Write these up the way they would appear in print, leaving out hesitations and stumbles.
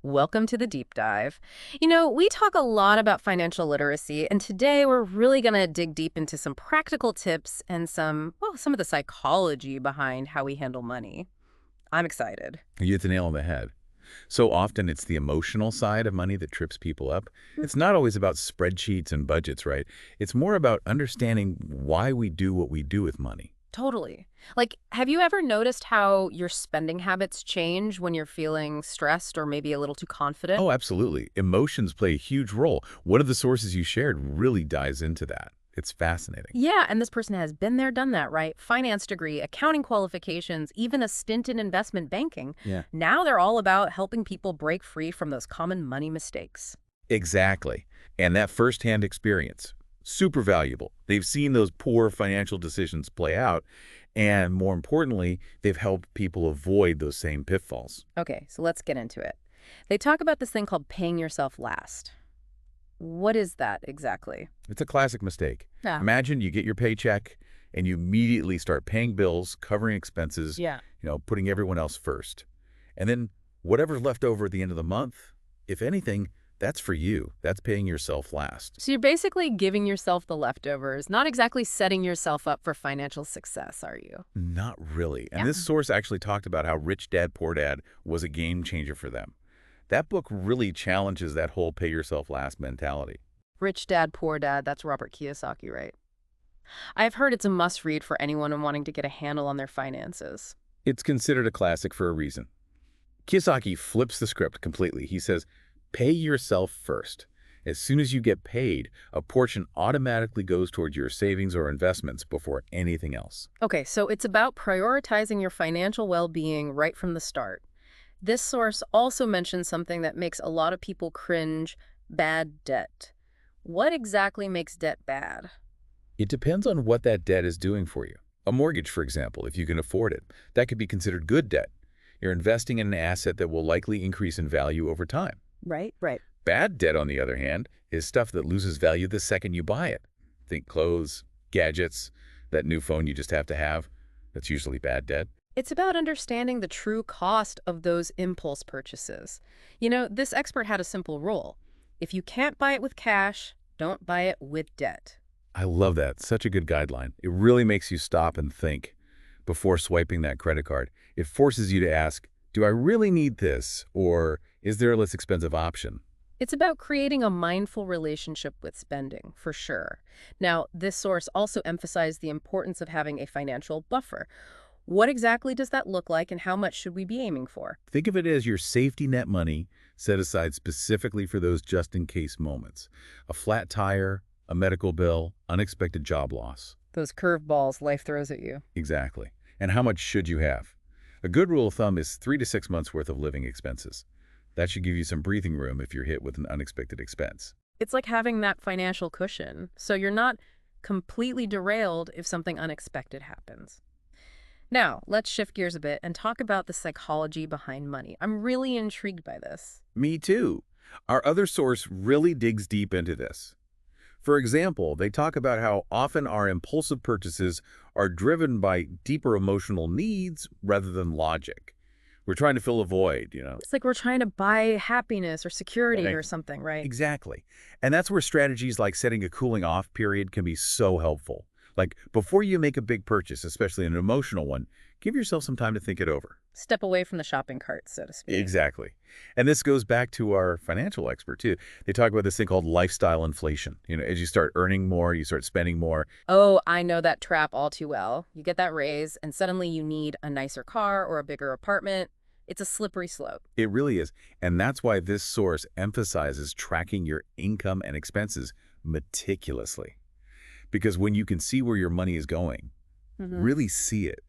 Welcome to the deep dive. We talk a lot about financial literacy, and today we're really going to dig deep into some practical tips and some of the psychology behind how we handle money. I'm excited. You hit the nail on the head. So often it's the emotional side of money that trips people up. It's not always about spreadsheets and budgets, right? It's more about understanding why we do what we do with money. Totally. Like, have you ever noticed how your spending habits change when you're feeling stressed or maybe a little too confident? Oh, absolutely. Emotions play a huge role. One of the sources you shared really dives into that. It's fascinating. Yeah, and this person has been there, done that, right? Finance degree, accounting qualifications, even a stint in investment banking. Yeah. Now they're all about helping people break free from those common money mistakes. Exactly. And that firsthand experience, super valuable. They've seen those poor financial decisions play out, and more importantly, they've helped people avoid those same pitfalls. Okay, so let's get into it. They talk about this thing called paying yourself last. What is that exactly? It's a classic mistake. Yeah. Imagine you get your paycheck and you immediately start paying bills, covering expenses, Yeah. putting everyone else first. And then whatever's left over at the end of the month, if anything, that's for you. That's paying yourself last. So you're basically giving yourself the leftovers, not exactly setting yourself up for financial success, are you? Not really. And Yeah. this source actually talked about how Rich Dad, Poor Dad was a game changer for them. That book really challenges that whole pay yourself last mentality. Rich Dad, Poor Dad, that's Robert Kiyosaki, right? I've heard it's a must-read for anyone wanting to get a handle on their finances. It's considered a classic for a reason. Kiyosaki flips the script completely. He says, pay yourself first. As soon as you get paid, a portion automatically goes towards your savings or investments before anything else. Okay, so it's about prioritizing your financial well-being right from the start. This source also mentions something that makes a lot of people cringe: bad debt. What exactly makes debt bad? It depends on what that debt is doing for you. A mortgage, for example, if you can afford it, that could be considered good debt. You're investing in an asset that will likely increase in value over time. Right, right. Bad debt, on the other hand, is stuff that loses value the second you buy it. Think clothes, gadgets, that new phone you just have to have. That's usually bad debt. It's about understanding the true cost of those impulse purchases. This expert had a simple rule. If you can't buy it with cash, don't buy it with debt. I love that. Such a good guideline. It really makes you stop and think before swiping that credit card. It forces you to ask, do I really need this? Or is there a less expensive option? It's about creating a mindful relationship with spending, for sure. Now, this source also emphasized the importance of having a financial buffer. What exactly does that look like, and how much should we be aiming for? Think of it as your safety net money set aside specifically for those just-in-case moments. A flat tire, a medical bill, unexpected job loss. Those curveballs life throws at you. Exactly. And how much should you have? A good rule of thumb is 3 to 6 months worth of living expenses. That should give you some breathing room if you're hit with an unexpected expense. It's like having that financial cushion, so you're not completely derailed if something unexpected happens. Now, let's shift gears a bit and talk about the psychology behind money. I'm really intrigued by this. Me too. Our other source really digs deep into this. For example, they talk about how often our impulsive purchases are driven by deeper emotional needs rather than logic. We're trying to fill a void. It's like we're trying to buy happiness or security Right. or something, right? Exactly. And that's where strategies like setting a cooling off period can be so helpful. Like before you make a big purchase, especially an emotional one, give yourself some time to think it over. Step away from the shopping cart, so to speak. Exactly. And this goes back to our financial expert too. They talk about this thing called lifestyle inflation. As you start earning more, you start spending more. Oh, I know that trap all too well. You get that raise, and suddenly you need a nicer car or a bigger apartment. It's a slippery slope. It really is. And that's why this source emphasizes tracking your income and expenses meticulously. Because when you can see where your money is going, really see it,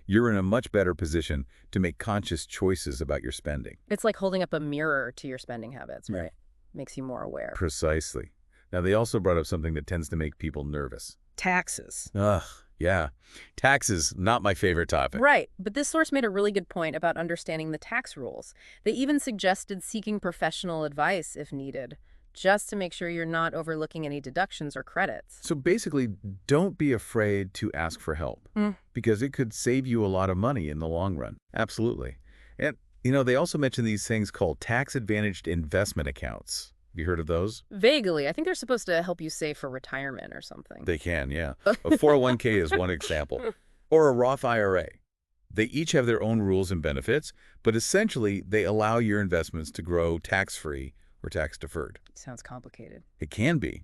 you're in a much better position to make conscious choices about your spending. It's like holding up a mirror to your spending habits, Yeah. right? Makes you more aware. Precisely. Now, they also brought up something that tends to make people nervous. Taxes. Ugh, yeah. Taxes, not my favorite topic. Right, but this source made a really good point about understanding the tax rules. They even suggested seeking professional advice if needed, just to make sure you're not overlooking any deductions or credits. So basically, don't be afraid to ask for help Mm. because it could save you a lot of money in the long run. Absolutely. And They also mention these things called tax-advantaged investment accounts. Have you heard of those? Vaguely, I think they're supposed to help you save for retirement or something. They can, yeah. A 401k is one example. Or a Roth IRA. They each have their own rules and benefits, but essentially they allow your investments to grow tax-free or tax-deferred. Sounds complicated. It can be,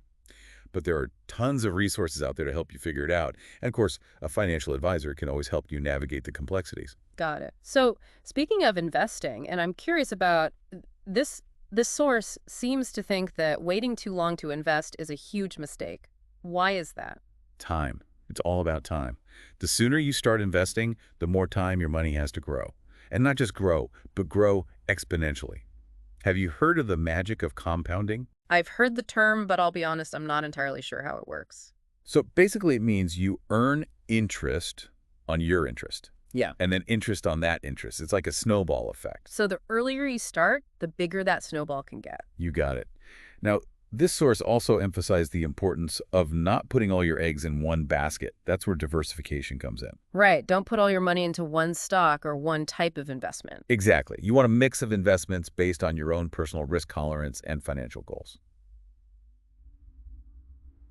but there are tons of resources out there to help you figure it out. And of course, a financial advisor can always help you navigate the complexities. Got it. So speaking of investing, and I'm curious about this source seems to think that waiting too long to invest is a huge mistake. Why is that? Time. It's all about time. The sooner you start investing, the more time your money has to grow. And not just grow, but grow exponentially. Have you heard of the magic of compounding? I've heard the term, but I'll be honest, I'm not entirely sure how it works. So basically it means you earn interest on your interest. Yeah. And then interest on that interest. It's like a snowball effect. So the earlier you start, the bigger that snowball can get. You got it. Now, this source also emphasized the importance of not putting all your eggs in one basket. That's where diversification comes in. Right. Don't put all your money into one stock or one type of investment. Exactly. You want a mix of investments based on your own personal risk tolerance and financial goals.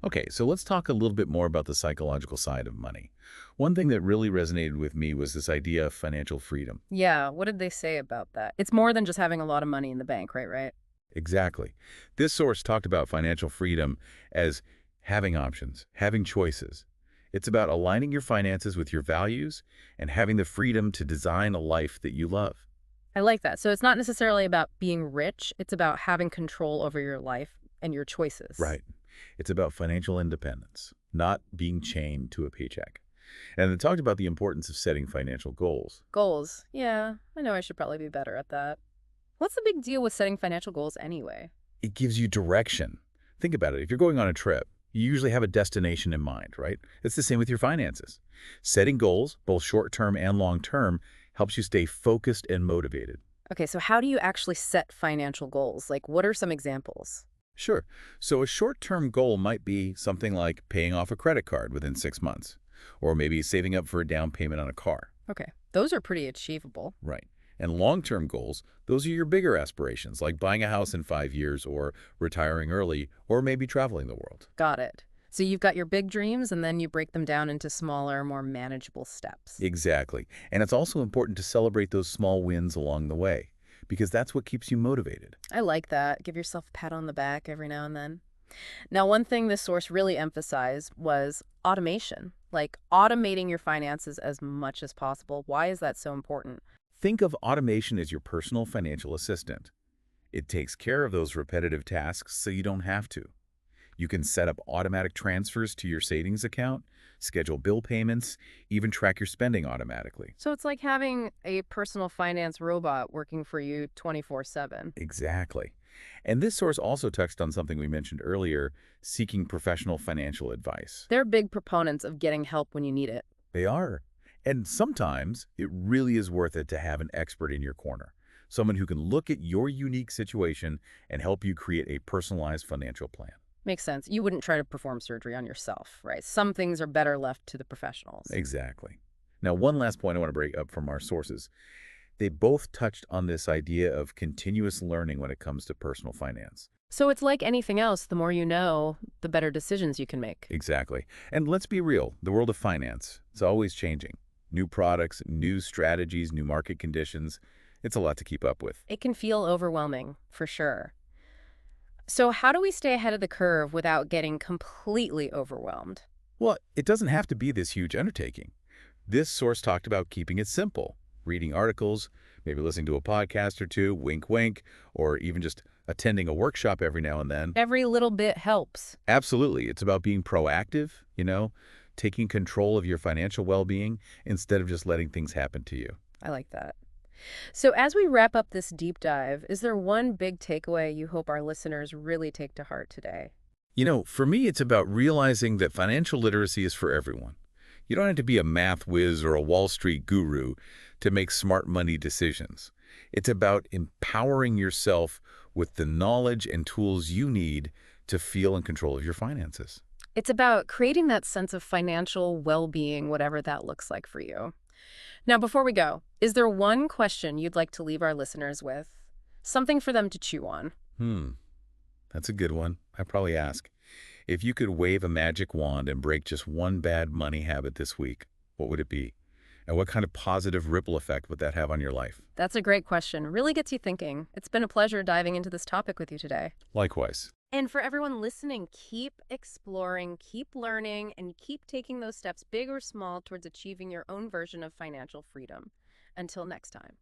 Okay, so let's talk a little bit more about the psychological side of money. One thing that really resonated with me was this idea of financial freedom. Yeah, what did they say about that? It's more than just having a lot of money in the bank, right? Exactly. This source talked about financial freedom as having options, having choices. It's about aligning your finances with your values and having the freedom to design a life that you love. I like that. So it's not necessarily about being rich. It's about having control over your life and your choices. Right. It's about financial independence, not being chained to a paycheck. And they talked about the importance of setting financial goals. Goals. Yeah, I know I should probably be better at that. What's the big deal with setting financial goals anyway? It gives you direction. Think about it. If you're going on a trip, you usually have a destination in mind, right? It's the same with your finances. Setting goals, both short-term and long-term, helps you stay focused and motivated. Okay, so how do you actually set financial goals? Like, what are some examples? Sure. So a short-term goal might be something like paying off a credit card within 6 months, or maybe saving up for a down payment on a car. Okay, those are pretty achievable. Right. And long-term goals, those are your bigger aspirations, like buying a house in 5 years or retiring early or maybe traveling the world. Got it. So you've got your big dreams and then you break them down into smaller, more manageable steps. Exactly. And it's also important to celebrate those small wins along the way, because that's what keeps you motivated. I like that. Give yourself a pat on the back every now and then. Now, one thing this source really emphasized was automation, like automating your finances as much as possible. Why is that so important? Think of automation as your personal financial assistant. It takes care of those repetitive tasks so you don't have to. You can set up automatic transfers to your savings account, schedule bill payments, even track your spending automatically. So it's like having a personal finance robot working for you 24/7. Exactly. And this source also touched on something we mentioned earlier, seeking professional financial advice. They're big proponents of getting help when you need it. They are. And sometimes it really is worth it to have an expert in your corner, someone who can look at your unique situation and help you create a personalized financial plan. Makes sense. You wouldn't try to perform surgery on yourself, right? Some things are better left to the professionals. Exactly. Now, one last point I want to break up from our sources. They both touched on this idea of continuous learning when it comes to personal finance. So it's like anything else. The more you know, the better decisions you can make. Exactly. And let's be real, the world of finance is always changing. New products, new strategies, new market conditions. It's a lot to keep up with. It can feel overwhelming, for sure. So how do we stay ahead of the curve without getting completely overwhelmed? Well, it doesn't have to be this huge undertaking. This source talked about keeping it simple, reading articles, maybe listening to a podcast or two, wink, wink, or even just attending a workshop every now and then. Every little bit helps. Absolutely. It's about being proactive, taking control of your financial well-being instead of just letting things happen to you. I like that. So as we wrap up this deep dive, is there one big takeaway you hope our listeners really take to heart today? For me, it's about realizing that financial literacy is for everyone. You don't have to be a math whiz or a Wall Street guru to make smart money decisions. It's about empowering yourself with the knowledge and tools you need to feel in control of your finances. It's about creating that sense of financial well-being, whatever that looks like for you. Now, before we go, is there one question you'd like to leave our listeners with? Something for them to chew on. Hmm, that's a good one. I'd probably ask, if you could wave a magic wand and break just one bad money habit this week, what would it be? And what kind of positive ripple effect would that have on your life? That's a great question. Really gets you thinking. It's been a pleasure diving into this topic with you today. Likewise. And for everyone listening, keep exploring, keep learning, and keep taking those steps, big or small, towards achieving your own version of financial freedom. Until next time.